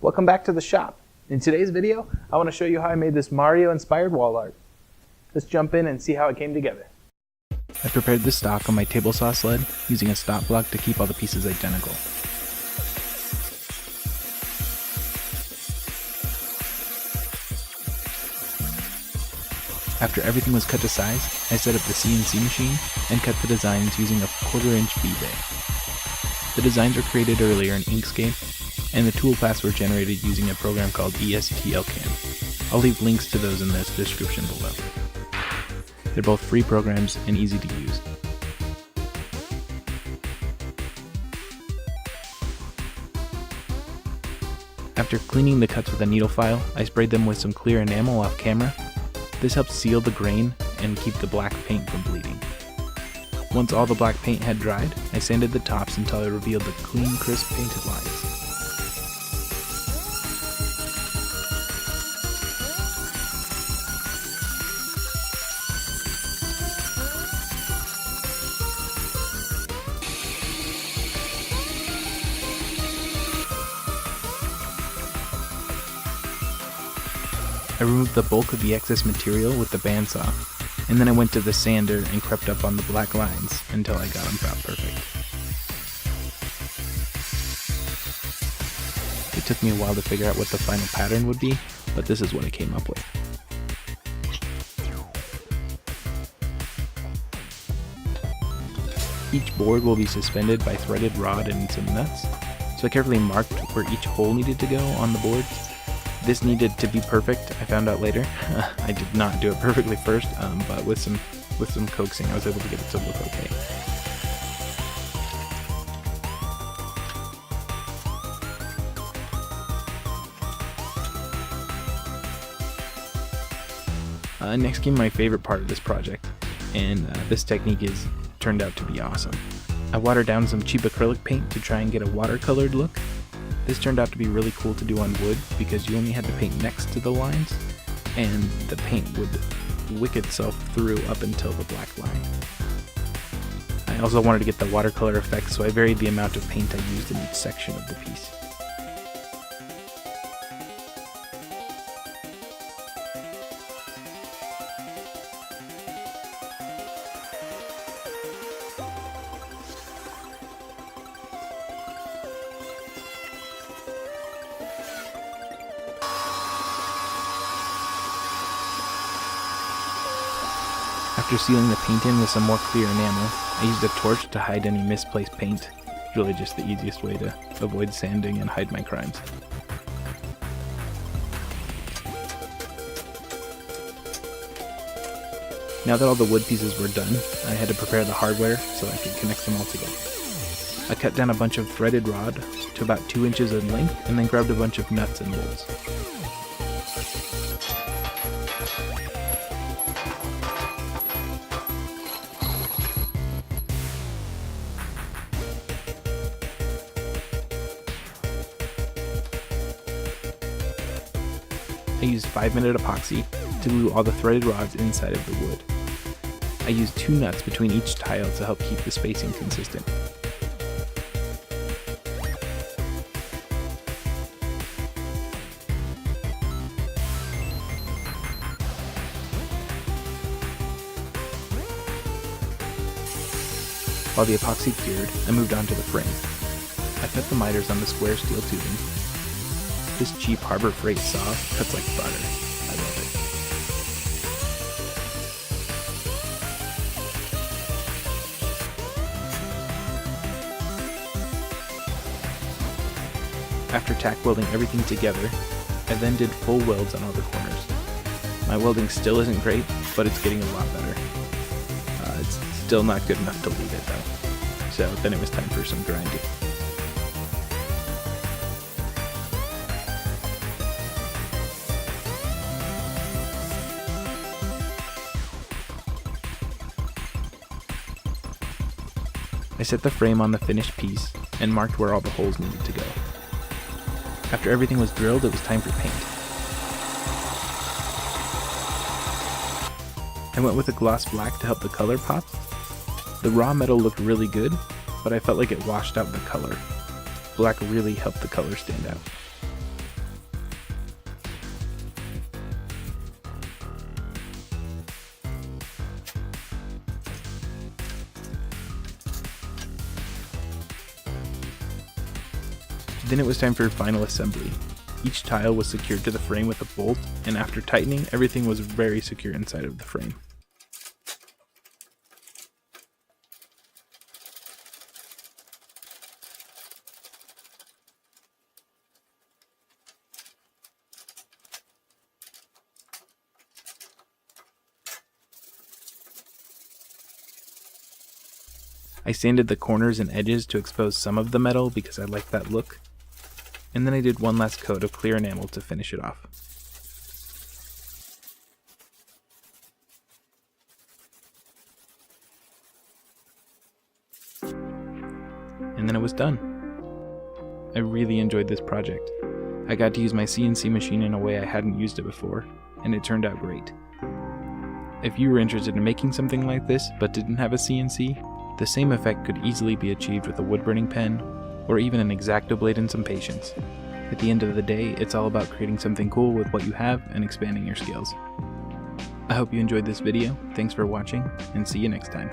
Welcome back to the shop. In today's video, I want to show you how I made this Mario-inspired wall art. Let's jump in and see how it came together. I prepared the stock on my table saw sled using a stop block to keep all the pieces identical. After everything was cut to size, I set up the CNC machine and cut the designs using a 1/4-inch V-bay. The designs were created earlier in Inkscape, and the toolpaths were generated using a program called ESTLCAM. I'll leave links to those in the description below. They're both free programs and easy to use. After cleaning the cuts with a needle file, I sprayed them with some clear enamel off camera. This helps seal the grain and keep the black paint from bleeding. Once all the black paint had dried, I sanded the tops until I revealed the clean, crisp painted lines. I removed the bulk of the excess material with the bandsaw, and then I went to the sander and crept up on the black lines until I got them about perfect. It took me a while to figure out what the final pattern would be, but this is what I came up with. Each board will be suspended by threaded rod and some nuts, so I carefully marked where each hole needed to go on the board. This needed to be perfect, I found out later. I did not do it perfectly first, but with some coaxing I was able to get it to look okay. Next came my favorite part of this project, and this technique turned out to be awesome. I watered down some cheap acrylic paint to try and get a watercolored look. This turned out to be really cool to do on wood because you only had to paint next to the lines, and the paint would wick itself through up until the black line. I also wanted to get the watercolor effect, so I varied the amount of paint I used in each section of the piece. After sealing the paint in with some more clear enamel, I used a torch to hide any misplaced paint. It's really just the easiest way to avoid sanding and hide my crimes. Now that all the wood pieces were done, I had to prepare the hardware so I could connect them all together. I cut down a bunch of threaded rod to about 2 inches in length and then grabbed a bunch of nuts and bolts. I used 5-minute epoxy to glue all the threaded rods inside of the wood. I used 2 nuts between each tile to help keep the spacing consistent. While the epoxy cured, I moved on to the frame. I cut the miters on the square steel tubing. This cheap Harbor Freight saw cuts like butter. I love it. After tack welding everything together, I then did full welds on all the corners. My welding still isn't great, but it's getting a lot better. It's still not good enough to leave it though. So then it was time for some grinding. I set the frame on the finished piece and marked where all the holes needed to go. After everything was drilled, it was time for paint. I went with a gloss black to help the color pop. The raw metal looked really good, but I felt like it washed out the color. Black really helped the color stand out. Then it was time for final assembly. Each tile was secured to the frame with a bolt, and after tightening, everything was very secure inside of the frame. I sanded the corners and edges to expose some of the metal because I liked that look, and then I did one last coat of clear enamel to finish it off. And then it was done. I really enjoyed this project. I got to use my CNC machine in a way I hadn't used it before, and it turned out great. If you were interested in making something like this but didn't have a CNC, the same effect could easily be achieved with a wood-burning pen, or even an X-Acto blade and some patience. At the end of the day, it's all about creating something cool with what you have and expanding your skills. I hope you enjoyed this video, thanks for watching, and see you next time.